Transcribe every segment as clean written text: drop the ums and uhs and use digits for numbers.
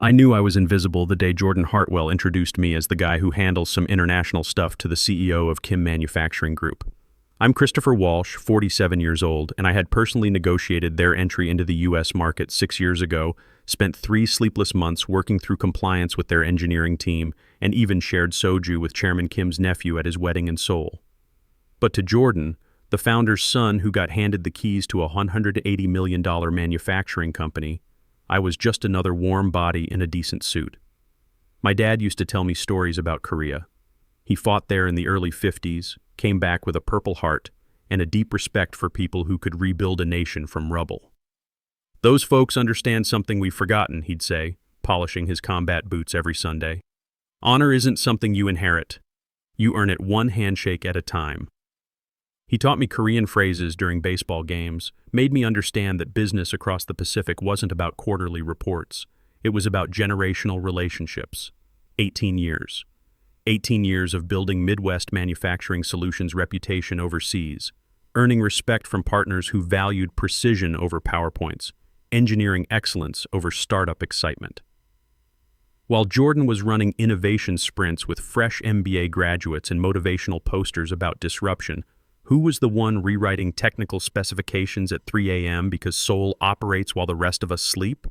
I knew I was invisible the day Jordan Hartwell introduced me as the guy who handles some international stuff to the CEO of Kim Manufacturing Group. I'm Christopher Walsh, 47 years old, and I had personally negotiated their entry into the U.S. market 6 years ago, spent 3 sleepless months working through compliance with their engineering team, and even shared soju with Chairman Kim's nephew at his wedding in Seoul. But to Jordan, the founder's son who got handed the keys to a $180 million manufacturing company, I was just another warm body in a decent suit. My dad used to tell me stories about Korea. He fought there in the early 50s, came back with a Purple Heart, and a deep respect for people who could rebuild a nation from rubble. "Those folks understand something we've forgotten," he'd say, polishing his combat boots every Sunday. "Honor isn't something you inherit. You earn it one handshake at a time." He taught me Korean phrases during baseball games, made me understand that business across the Pacific wasn't about quarterly reports. It was about generational relationships. 18 years. 18 years of building Midwest Manufacturing Solutions' reputation overseas, earning respect from partners who valued precision over PowerPoints, engineering excellence over startup excitement. While Jordan was running innovation sprints with fresh MBA graduates and motivational posters about disruption, who was the one rewriting technical specifications at 3 a.m. because Seoul operates while the rest of us sleep?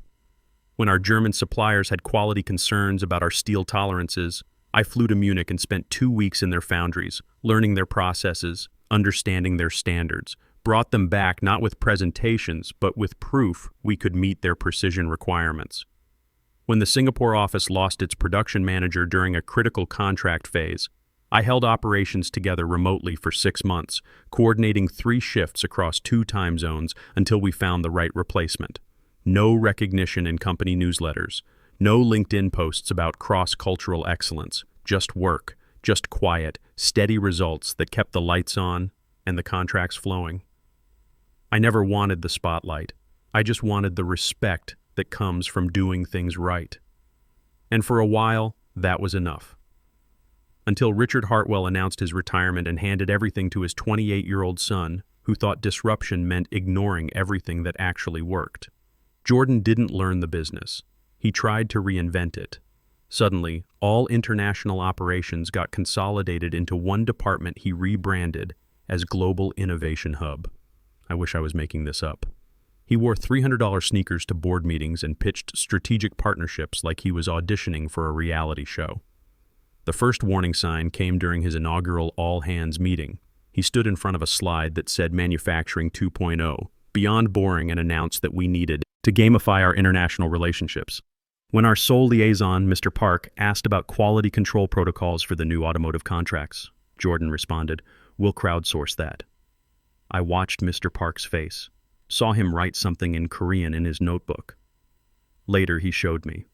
When our German suppliers had quality concerns about our steel tolerances, I flew to Munich and spent 2 weeks in their foundries, learning their processes, understanding their standards, brought them back not with presentations, but with proof we could meet their precision requirements. When the Singapore office lost its production manager during a critical contract phase, I held operations together remotely for 6 months, coordinating 3 shifts across 2 time zones until we found the right replacement. No recognition in company newsletters, no LinkedIn posts about cross-cultural excellence, just work, just quiet, steady results that kept the lights on and the contracts flowing. I never wanted the spotlight. I just wanted the respect that comes from doing things right. And for a while, that was enough. Until Richard Hartwell announced his retirement and handed everything to his 28-year-old son, who thought disruption meant ignoring everything that actually worked. Jordan didn't learn the business. He tried to reinvent it. Suddenly, all international operations got consolidated into one department he rebranded as Global Innovation Hub. I wish I was making this up. He wore $300 sneakers to board meetings and pitched strategic partnerships like he was auditioning for a reality show. The first warning sign came during his inaugural all-hands meeting. He stood in front of a slide that said Manufacturing 2.0, beyond boring, and announced that we needed to gamify our international relationships. When our sole liaison, Mr. Park, asked about quality control protocols for the new automotive contracts, Jordan responded, "We'll crowdsource that." I watched Mr. Park's face, saw him write something in Korean in his notebook. Later, he showed me.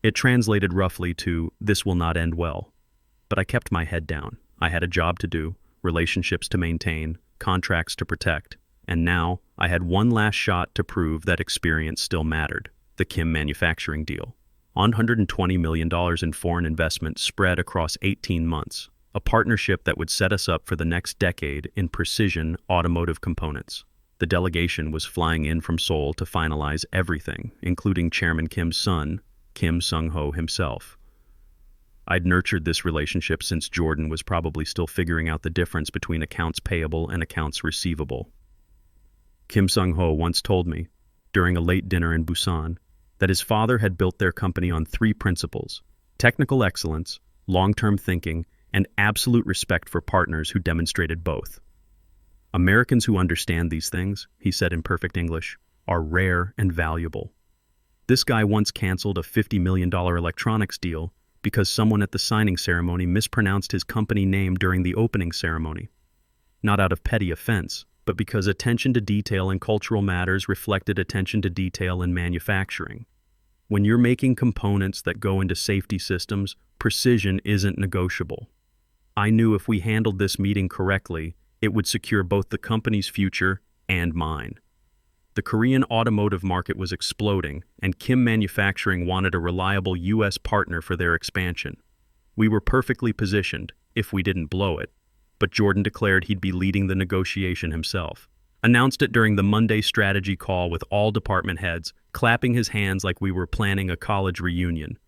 It translated roughly to, "This will not end well." But I kept my head down. I had a job to do, relationships to maintain, contracts to protect, and now I had one last shot to prove that experience still mattered: the Kim Manufacturing deal. $120 million in foreign investment spread across 18 months, a partnership that would set us up for the next decade in precision automotive components. The delegation was flying in from Seoul to finalize everything, including Chairman Kim's son, Kim Sung-ho himself. I'd nurtured this relationship since Jordan was probably still figuring out the difference between accounts payable and accounts receivable. Kim Sung-ho once told me, during a late dinner in Busan, that his father had built their company on 3 principles: technical excellence, long-term thinking, and absolute respect for partners who demonstrated both. "Americans who understand these things," he said in perfect English, "are rare and valuable." This guy once canceled a $50 million electronics deal because someone at the signing ceremony mispronounced his company name during the opening ceremony. Not out of petty offense, but because attention to detail in cultural matters reflected attention to detail in manufacturing. When you're making components that go into safety systems, precision isn't negotiable. I knew if we handled this meeting correctly, it would secure both the company's future and mine. The Korean automotive market was exploding, and Kim Manufacturing wanted a reliable U.S. partner for their expansion. We were perfectly positioned, if we didn't blow it, but Jordan declared he'd be leading the negotiation himself. Announced it during the Monday strategy call with all department heads, clapping his hands like we were planning a college reunion.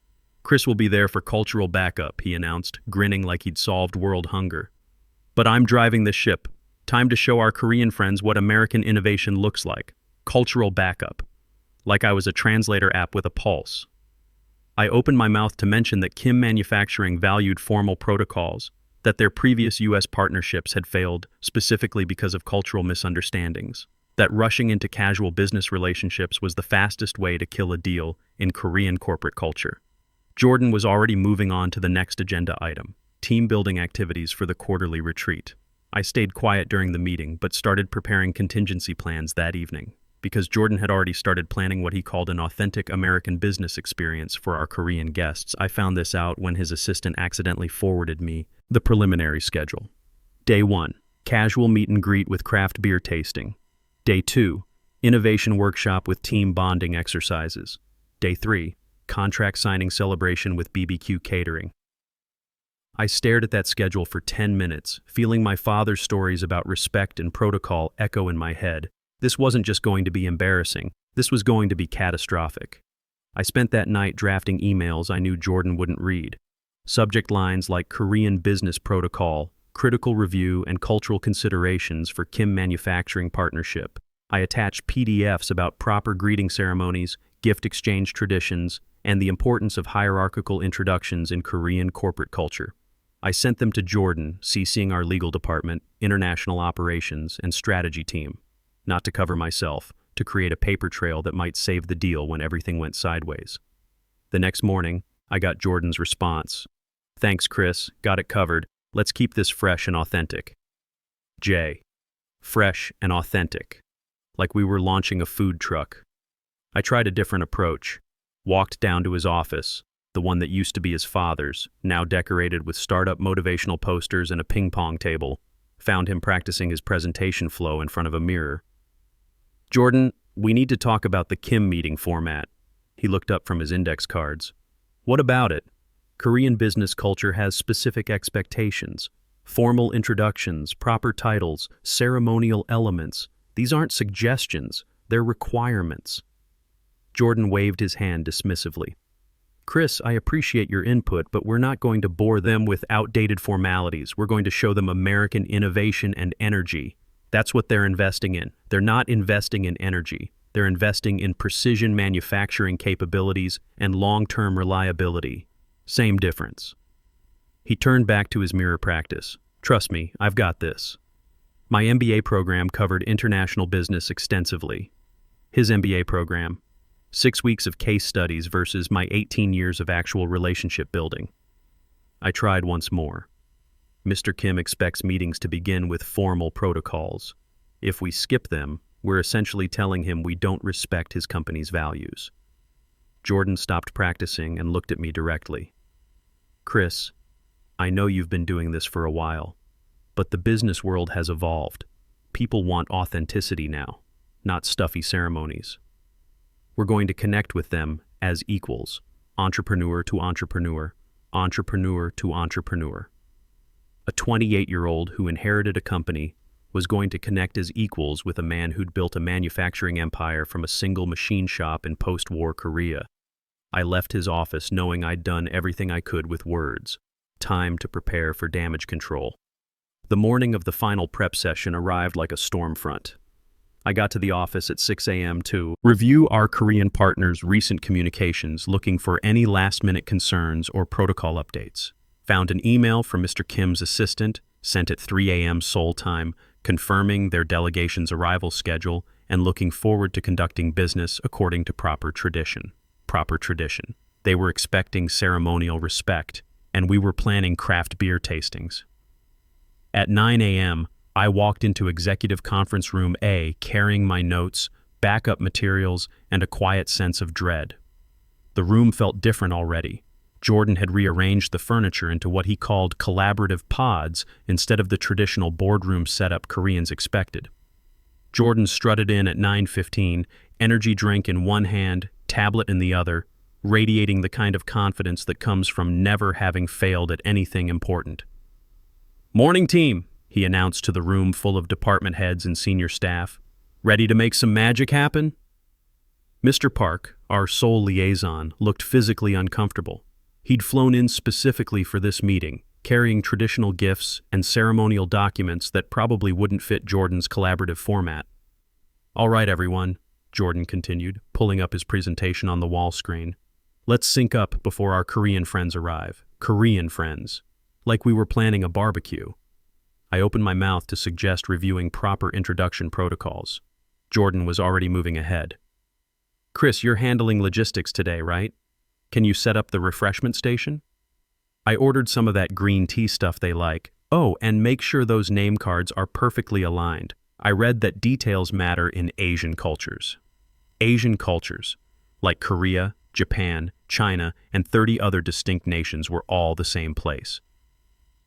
Chris will be there for cultural backup, he announced, grinning like he'd solved world hunger. But I'm driving the ship. Time to show our Korean friends what American innovation looks like. Cultural backup. Like I was a translator app with a pulse. I opened my mouth to mention that Kim Manufacturing valued formal protocols, that their previous U.S. partnerships had failed specifically because of cultural misunderstandings, that rushing into casual business relationships was the fastest way to kill a deal in Korean corporate culture. Jordan was already moving on to the next agenda item, team-building activities for the quarterly retreat. I stayed quiet during the meeting, but started preparing contingency plans that evening, because Jordan had already started planning what he called an authentic American business experience for our Korean guests. I found this out when his assistant accidentally forwarded me the preliminary schedule. Day 1, casual meet and greet with craft beer tasting. Day 2, innovation workshop with team bonding exercises. Day 3, contract signing celebration with BBQ catering. I stared at that schedule for 10 minutes, feeling my father's stories about respect and protocol echo in my head. This wasn't just going to be embarrassing, this was going to be catastrophic. I spent that night drafting emails I knew Jordan wouldn't read. Subject lines like Korean business protocol, critical review, and cultural considerations for Kim Manufacturing partnership. I attached PDFs about proper greeting ceremonies, gift exchange traditions, and the importance of hierarchical introductions in Korean corporate culture. I sent them to Jordan, CCing our legal department, international operations, and strategy team. Not to cover myself, to create a paper trail that might save the deal when everything went sideways. The next morning, I got Jordan's response. Thanks, Chris, got it covered. Let's keep this fresh and authentic. J. Fresh and authentic. Like we were launching a food truck. I tried a different approach. Walked down to his office, the one that used to be his father's, now decorated with startup motivational posters and a ping pong table. Found him practicing his presentation flow in front of a mirror. Jordan, we need to talk about the Kim meeting format. He looked up from his index cards. What about it? Korean business culture has specific expectations. Formal introductions, proper titles, ceremonial elements. These aren't suggestions, they're requirements. Jordan waved his hand dismissively. Chris, I appreciate your input, but we're not going to bore them with outdated formalities. We're going to show them American innovation and energy. That's what they're investing in. They're not investing in energy. They're investing in precision manufacturing capabilities and long-term reliability. Same difference. He turned back to his mirror practice. Trust me, I've got this. My MBA program covered international business extensively. His MBA program, 6 weeks of case studies versus my 18 years of actual relationship building. I tried once more. Mr. Kim expects meetings to begin with formal protocols. If we skip them, we're essentially telling him we don't respect his company's values. Jordan stopped practicing and looked at me directly. Chris, I know you've been doing this for a while, but the business world has evolved. People want authenticity now, not stuffy ceremonies. We're going to connect with them as equals, entrepreneur to entrepreneur, entrepreneur to entrepreneur. A 28-year-old who inherited a company was going to connect as equals with a man who'd built a manufacturing empire from a single machine shop in post-war Korea. I left his office knowing I'd done everything I could with words. Time to prepare for damage control. The morning of the final prep session arrived like a storm front. I got to the office at 6 a.m. to review our Korean partners' recent communications, looking for any last-minute concerns or protocol updates. Found an email from Mr. Kim's assistant, sent at 3 a.m. Seoul time, confirming their delegation's arrival schedule and looking forward to conducting business according to proper tradition. Proper tradition. They were expecting ceremonial respect, and we were planning craft beer tastings. At 9 a.m., I walked into Executive Conference Room A carrying my notes, backup materials, and a quiet sense of dread. The room felt different already. Jordan had rearranged the furniture into what he called collaborative pods instead of the traditional boardroom setup Koreans expected. Jordan strutted in at 9:15, energy drink in one hand, tablet in the other, radiating the kind of confidence that comes from never having failed at anything important. "Morning, team," he announced to the room full of department heads and senior staff. Ready to make some magic happen? Mr. Park, our sole liaison, looked physically uncomfortable. He'd flown in specifically for this meeting, carrying traditional gifts and ceremonial documents that probably wouldn't fit Jordan's collaborative format. All right, everyone, Jordan continued, pulling up his presentation on the wall screen. Let's sync up before our Korean friends arrive. Korean friends. Like we were planning a barbecue. I opened my mouth to suggest reviewing proper introduction protocols. Jordan was already moving ahead. Chris, you're handling logistics today, right? Can you set up the refreshment station? I ordered some of that green tea stuff they like. Oh, and make sure those name cards are perfectly aligned. I read that details matter in Asian cultures. Asian cultures, like Korea, Japan, China, and 30 other distinct nations were all the same place.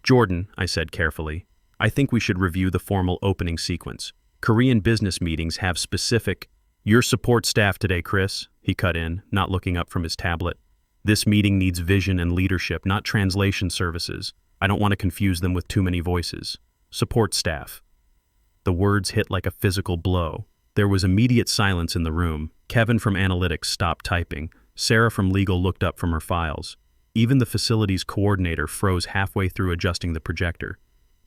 Jordan, I said carefully, I think we should review the formal opening sequence. Korean business meetings have specific, your support staff today, Chris, he cut in, not looking up from his tablet. This meeting needs vision and leadership, not translation services. I don't want to confuse them with too many voices. Support staff. The words hit like a physical blow. There was immediate silence in the room. Kevin from analytics stopped typing. Sarah from legal looked up from her files. Even the facilities coordinator froze halfway through adjusting the projector.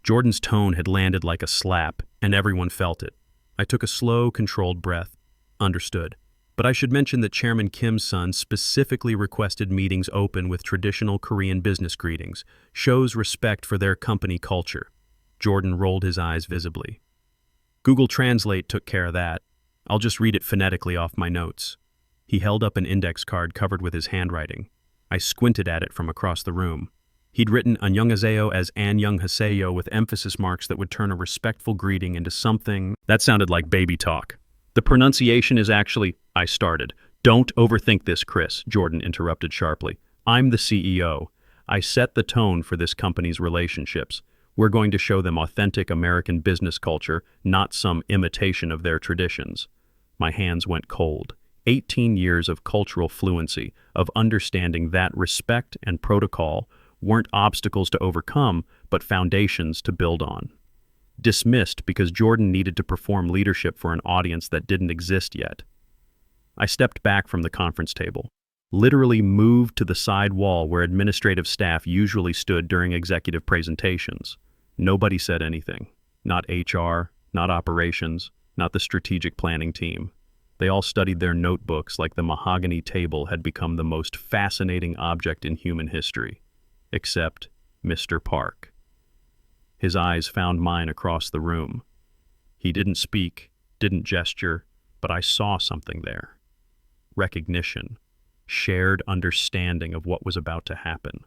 Jordan's tone had landed like a slap, and everyone felt it. I took a slow, controlled breath. Understood. But I should mention that Chairman Kim's son specifically requested meetings open with traditional Korean business greetings, shows respect for their company culture. Jordan rolled his eyes visibly. Google Translate took care of that. I'll just read it phonetically off my notes. He held up an index card covered with his handwriting. I squinted at it from across the room. He'd written "Annyeonghaseyo" as "Annyeonghaseyo" with emphasis marks that would turn a respectful greeting into something that sounded like baby talk. The pronunciation is actually, I started. Don't overthink this, Chris, Jordan interrupted sharply. I'm the CEO. I set the tone for this company's relationships. We're going to show them authentic American business culture, not some imitation of their traditions. My hands went cold. 18 years of cultural fluency, of understanding that respect and protocol weren't obstacles to overcome, but foundations to build on. Dismissed because Jordan needed to perform leadership for an audience that didn't exist yet. I stepped back from the conference table, literally moved to the side wall where administrative staff usually stood during executive presentations. Nobody said anything. Not HR, not operations, not the strategic planning team. They all studied their notebooks like the mahogany table had become the most fascinating object in human history. Except Mr. Park. His eyes found mine across the room. He didn't speak, didn't gesture, but I saw something there. Recognition, shared understanding of what was about to happen.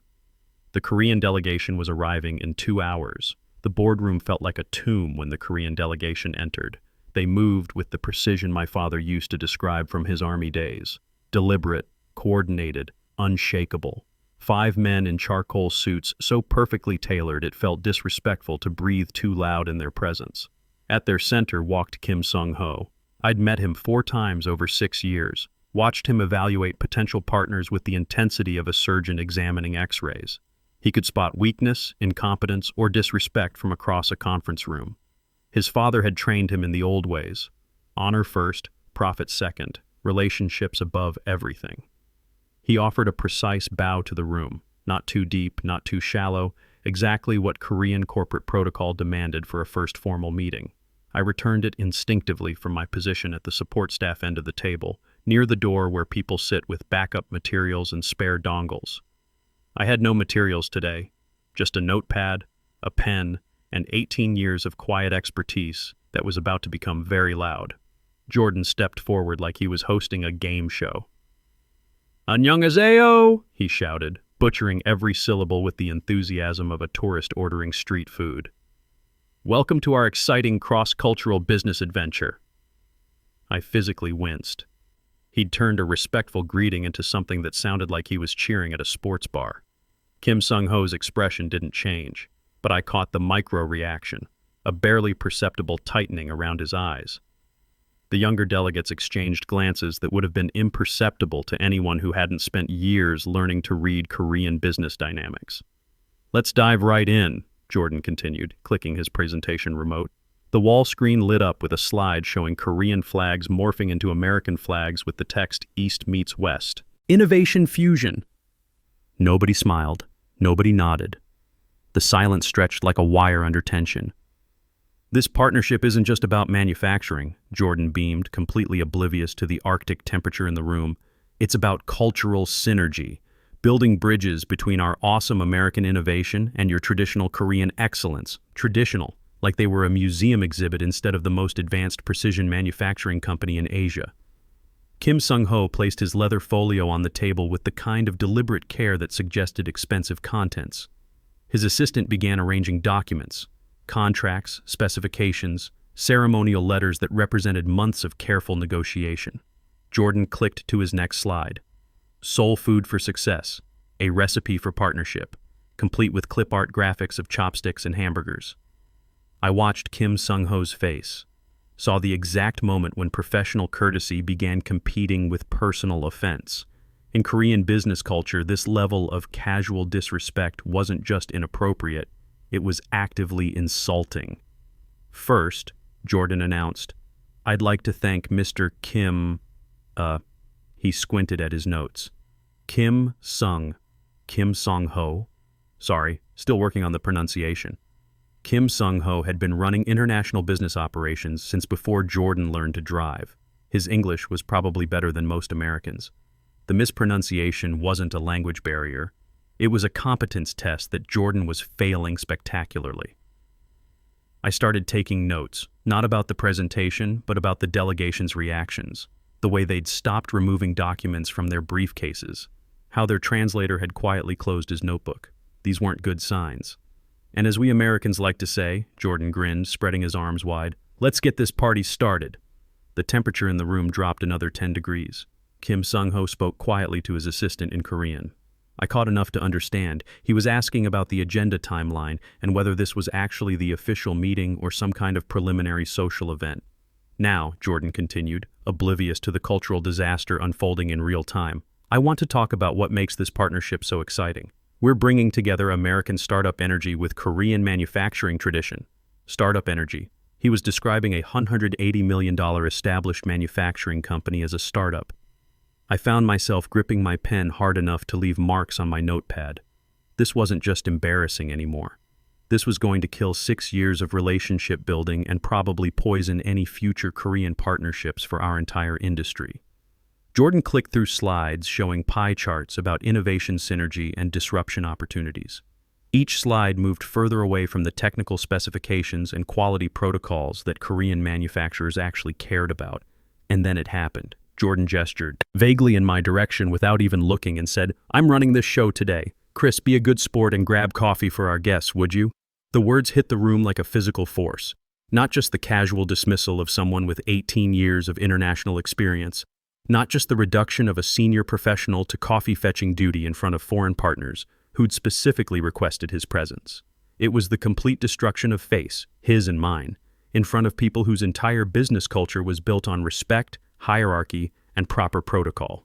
The Korean delegation was arriving in 2 hours. The boardroom felt like a tomb when the Korean delegation entered. They moved with the precision my father used to describe from his army days. Deliberate, coordinated, unshakable. 5 men in charcoal suits so perfectly tailored it felt disrespectful to breathe too loud in their presence. At their center walked Kim Sung-ho. I'd met him 4 times over 6 years, watched him evaluate potential partners with the intensity of a surgeon examining x-rays. He could spot weakness, incompetence, or disrespect from across a conference room. His father had trained him in the old ways. Honor first, profit second, relationships above everything. He offered a precise bow to the room, not too deep, not too shallow, exactly what Korean corporate protocol demanded for a first formal meeting. I returned it instinctively from my position at the support staff end of the table, near the door where people sit with backup materials and spare dongles. I had no materials today, just a notepad, a pen, and 18 years of quiet expertise that was about to become very loud. Jordan stepped forward like he was hosting a game show. "Annyeonghaseyo!" he shouted, butchering every syllable with the enthusiasm of a tourist ordering street food. "Welcome to our exciting cross-cultural business adventure." I physically winced. He'd turned a respectful greeting into something that sounded like he was cheering at a sports bar. Kim Sung-ho's expression didn't change, but I caught the micro-reaction, a barely perceptible tightening around his eyes. The younger delegates exchanged glances that would have been imperceptible to anyone who hadn't spent years learning to read Korean business dynamics. "Let's dive right in," Jordan continued, clicking his presentation remote. The wall screen lit up with a slide showing Korean flags morphing into American flags with the text East meets West. Innovation fusion. Nobody smiled. Nobody nodded. The silence stretched like a wire under tension. This partnership isn't just about manufacturing, Jordan beamed, completely oblivious to the Arctic temperature in the room. It's about cultural synergy, building bridges between our awesome American innovation and your traditional Korean excellence. Traditional, like they were a museum exhibit instead of the most advanced precision manufacturing company in Asia. Kim Sung-ho placed his leather folio on the table with the kind of deliberate care that suggested expensive contents. His assistant began arranging documents, contracts, specifications, ceremonial letters that represented months of careful negotiation. Jordan clicked to his next slide. Soul food for success, a recipe for partnership, complete with clip art graphics of chopsticks and hamburgers. I watched Kim Sung-ho's face, saw the exact moment when professional courtesy began competing with personal offense. In Korean business culture, this level of casual disrespect wasn't just inappropriate, it was actively insulting. First, Jordan announced, "I'd like to thank Mr. Kim," he squinted at his notes. Kim Sung-ho? Sorry, still working on the pronunciation. Kim Sung-ho had been running international business operations since before Jordan learned to drive. His English was probably better than most Americans. The mispronunciation wasn't a language barrier. It was a competence test that Jordan was failing spectacularly. I started taking notes, not about the presentation, but about the delegation's reactions, the way they'd stopped removing documents from their briefcases, how their translator had quietly closed his notebook. These weren't good signs. And as we Americans like to say, Jordan grinned, spreading his arms wide, "Let's get this party started." The temperature in the room dropped another 10 degrees. Kim Sung-ho spoke quietly to his assistant in Korean. I caught enough to understand. He was asking about the agenda timeline and whether this was actually the official meeting or some kind of preliminary social event. Now, Jordan continued, oblivious to the cultural disaster unfolding in real time, I want to talk about what makes this partnership so exciting. We're bringing together American startup energy with Korean manufacturing tradition. Startup energy. He was describing a $180 million established manufacturing company as a startup. I found myself gripping my pen hard enough to leave marks on my notepad. This wasn't just embarrassing anymore. This was going to kill 6 years of relationship building and probably poison any future Korean partnerships for our entire industry. Jordan clicked through slides showing pie charts about innovation synergy and disruption opportunities. Each slide moved further away from the technical specifications and quality protocols that Korean manufacturers actually cared about. And then it happened. Jordan gestured vaguely in my direction without even looking and said, "I'm running this show today. Chris, be a good sport and grab coffee for our guests, would you?" The words hit the room like a physical force, not just the casual dismissal of someone with 18 years of international experience, not just the reduction of a senior professional to coffee-fetching duty in front of foreign partners who'd specifically requested his presence. It was the complete destruction of face, his and mine, in front of people whose entire business culture was built on respect, hierarchy, and proper protocol.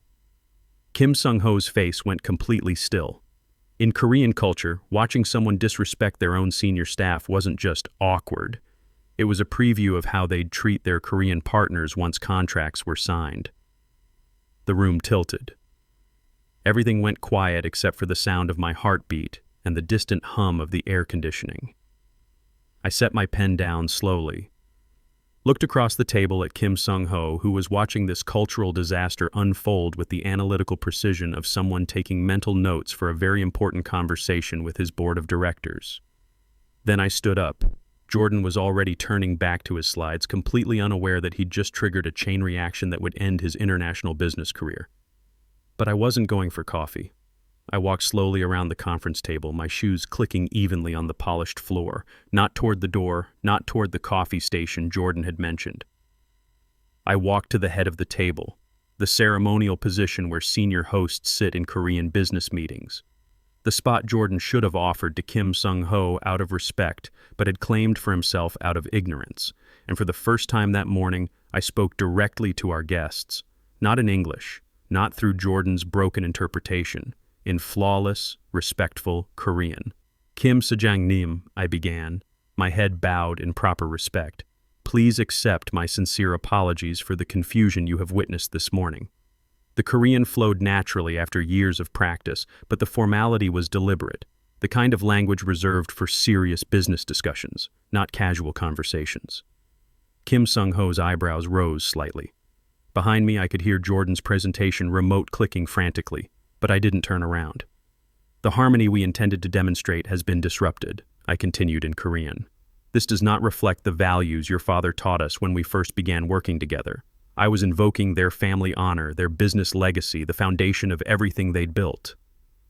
Kim Sung-ho's face went completely still. In Korean culture, watching someone disrespect their own senior staff wasn't just awkward. It was a preview of how they'd treat their Korean partners once contracts were signed. The room tilted. Everything went quiet except for the sound of my heartbeat and the distant hum of the air conditioning. I set my pen down slowly, looked across the table at Kim Sung-ho, who was watching this cultural disaster unfold with the analytical precision of someone taking mental notes for a very important conversation with his board of directors. Then I stood up. Jordan was already turning back to his slides, completely unaware that he'd just triggered a chain reaction that would end his international business career. But I wasn't going for coffee. I walked slowly around the conference table, my shoes clicking evenly on the polished floor, not toward the door, not toward the coffee station Jordan had mentioned. I walked to the head of the table, the ceremonial position where senior hosts sit in Korean business meetings. The spot Jordan should have offered to Kim Sung-ho out of respect, but had claimed for himself out of ignorance. And for the first time that morning, I spoke directly to our guests, not in English, not through Jordan's broken interpretation, in flawless, respectful Korean. "Kim Sejang-nim," I began, my head bowed in proper respect. Please accept my sincere apologies for the confusion you have witnessed this morning. The Korean flowed naturally after years of practice, but the formality was deliberate, the kind of language reserved for serious business discussions, not casual conversations. Kim Sung-ho's eyebrows rose slightly. Behind me, I could hear Jordan's presentation remote clicking frantically, but I didn't turn around. The harmony we intended to demonstrate has been disrupted, I continued in Korean. This does not reflect the values your father taught us when we first began working together. I was invoking their family honor, their business legacy, the foundation of everything they'd built.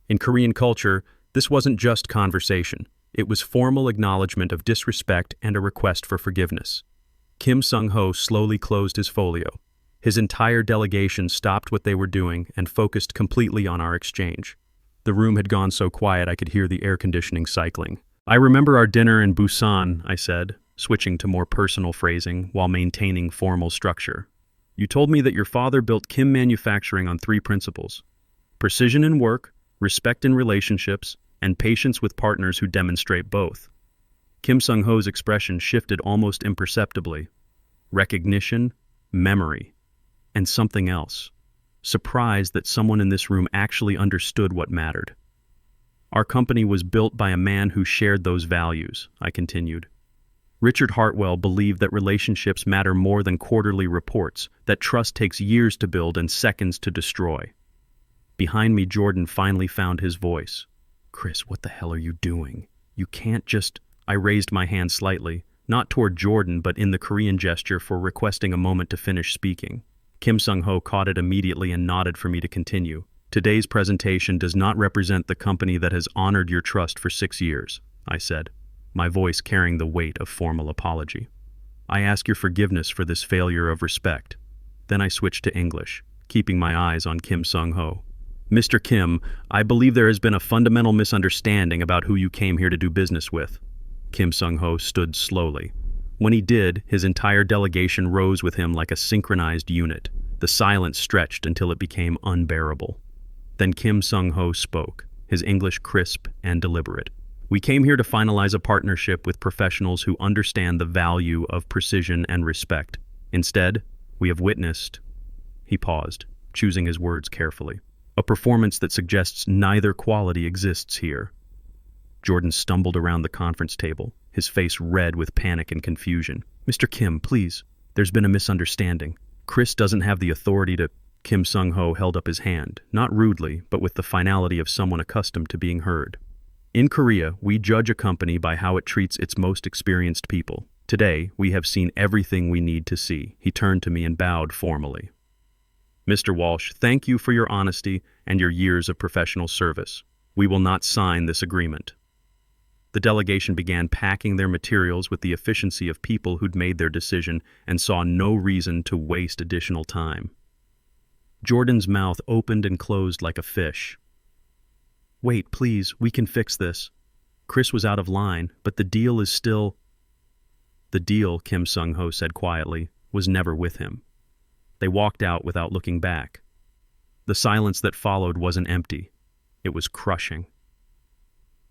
In Korean culture, this wasn't just conversation. It was formal acknowledgement of disrespect and a request for forgiveness. Kim Sung-ho slowly closed his folio. His entire delegation stopped what they were doing and focused completely on our exchange. The room had gone so quiet I could hear the air conditioning cycling. "I remember our dinner in Busan," I said, switching to more personal phrasing while maintaining formal structure. "You told me that your father built Kim Manufacturing on 3 principles: precision in work, respect in relationships, and patience with partners who demonstrate both." Kim Sung-ho's expression shifted almost imperceptibly. Recognition, memory, and something else. Surprised that someone in this room actually understood what mattered. "Our company was built by a man who shared those values," I continued. Richard Hartwell believed that relationships matter more than quarterly reports, that trust takes years to build and seconds to destroy. Behind me, Jordan finally found his voice. "Chris, what the hell are you doing? You can't just—" I raised my hand slightly, not toward Jordan but in the Korean gesture for requesting a moment to finish speaking. Kim Sung-ho caught it immediately and nodded for me to continue. "Today's presentation does not represent the company that has honored your trust for 6 years," I said, my voice carrying the weight of formal apology. "I ask your forgiveness for this failure of respect." Then I switched to English, keeping my eyes on Kim Sung-ho. "Mr. Kim, I believe there has been a fundamental misunderstanding about who you came here to do business with." Kim Sung-ho stood slowly. When he did, his entire delegation rose with him like a synchronized unit. The silence stretched until it became unbearable. Then Kim Sung-ho spoke, his English crisp and deliberate. "We came here to finalize a partnership with professionals who understand the value of precision and respect. Instead, we have witnessed—" He paused, choosing his words carefully. "A performance that suggests neither quality exists here." Jordan stumbled around the conference table, his face red with panic and confusion. "Mr. Kim, please. There's been a misunderstanding. Chris doesn't have the authority to—" Kim Sung-ho held up his hand, not rudely, but with the finality of someone accustomed to being heard. "In Korea, we judge a company by how it treats its most experienced people. Today, we have seen everything we need to see." He turned to me and bowed formally. "Mr. Walsh, thank you for your honesty and your years of professional service. We will not sign this agreement." The delegation began packing their materials with the efficiency of people who'd made their decision and saw no reason to waste additional time. Jordan's mouth opened and closed like a fish. "Wait, please, we can fix this." Chris was out of line, but the deal is still— "The deal," Kim Sung-ho said quietly, "was never with him." They walked out without looking back. The silence that followed wasn't empty. It was crushing.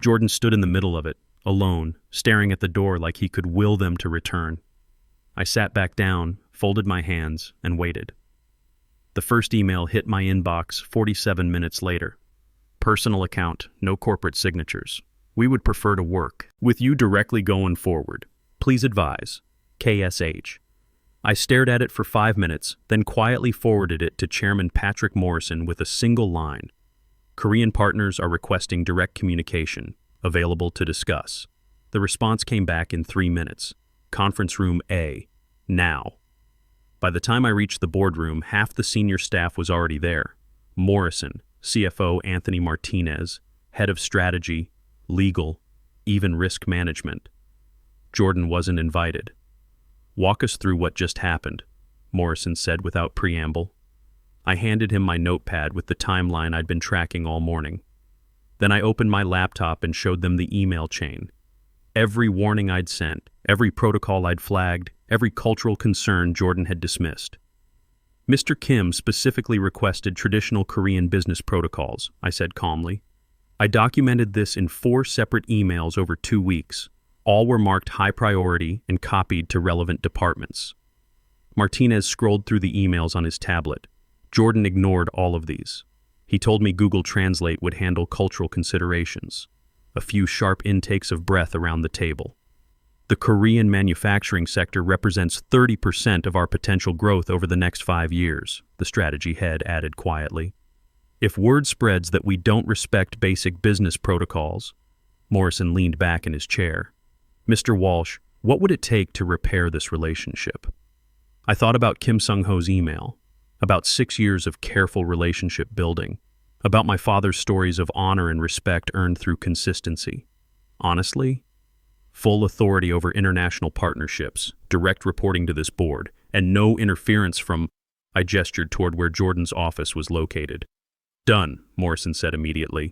Jordan stood in the middle of it, alone, staring at the door like he could will them to return. I sat back down, folded my hands, and waited. The first email hit my inbox 47 minutes later. "Personal account, no corporate signatures. We would prefer to work with you directly going forward. Please advise. KSH." I stared at it for 5 minutes, then quietly forwarded it to Chairman Patrick Morrison with a single line. "Korean partners are requesting direct communication. Available to discuss." The response came back in 3 minutes. "Conference room A. Now." By the time I reached the boardroom, half the senior staff was already there. Morrison, CFO Anthony Martinez, head of strategy, legal, even risk management. Jordan wasn't invited. "Walk us through what just happened," Morrison said without preamble. I handed him my notepad with the timeline I'd been tracking all morning. Then I opened my laptop and showed them the email chain. Every warning I'd sent, every protocol I'd flagged, every cultural concern Jordan had dismissed. "Mr. Kim specifically requested traditional Korean business protocols," I said calmly. "I documented this in 4 separate emails over 2 weeks, All were marked high priority and copied to relevant departments. Martinez scrolled through the emails on his tablet. Jordan ignored all of these. He told me Google Translate would handle cultural considerations. A few sharp intakes of breath around the table. The Korean manufacturing sector represents 30% of our potential growth over the next 5 years, the strategy head added quietly. If word spreads that we don't respect basic business protocols, Morrison leaned back in his chair. Mr. Walsh, what would it take to repair this relationship? I thought about Kim Sung-ho's email, about 6 years of careful relationship building, about my father's stories of honor and respect earned through consistency. Honestly, full authority over international partnerships, direct reporting to this board, and no interference from... I gestured toward where Jordan's office was located. Done, Morrison said immediately.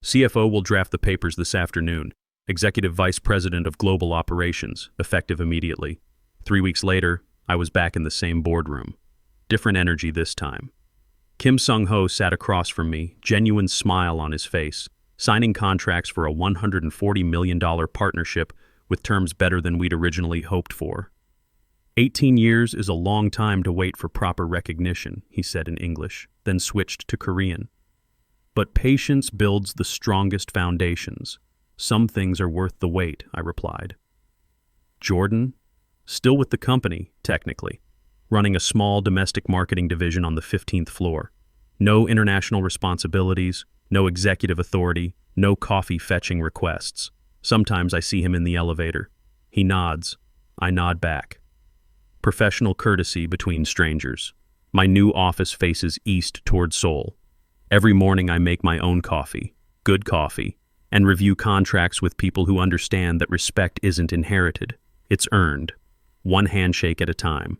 CFO will draft the papers this afternoon. Executive Vice President of Global Operations, effective immediately. 3 weeks later, I was back in the same boardroom. Different energy this time. Kim Sung-ho sat across from me, genuine smile on his face, signing contracts for a $140 million partnership with terms better than we'd originally hoped for. 18 years is a long time to wait for proper recognition, he said in English, then switched to Korean. But patience builds the strongest foundations. Some things are worth the wait, I replied. Jordan, still with the company, technically, running a small domestic marketing division on the 15th floor. No international responsibilities, no executive authority, no coffee fetching requests. Sometimes I see him in the elevator. He nods. I nod back. Professional courtesy between strangers. My new office faces east toward Seoul. Every morning I make my own coffee, good coffee, and review contracts with people who understand that respect isn't inherited. It's earned, one handshake at a time.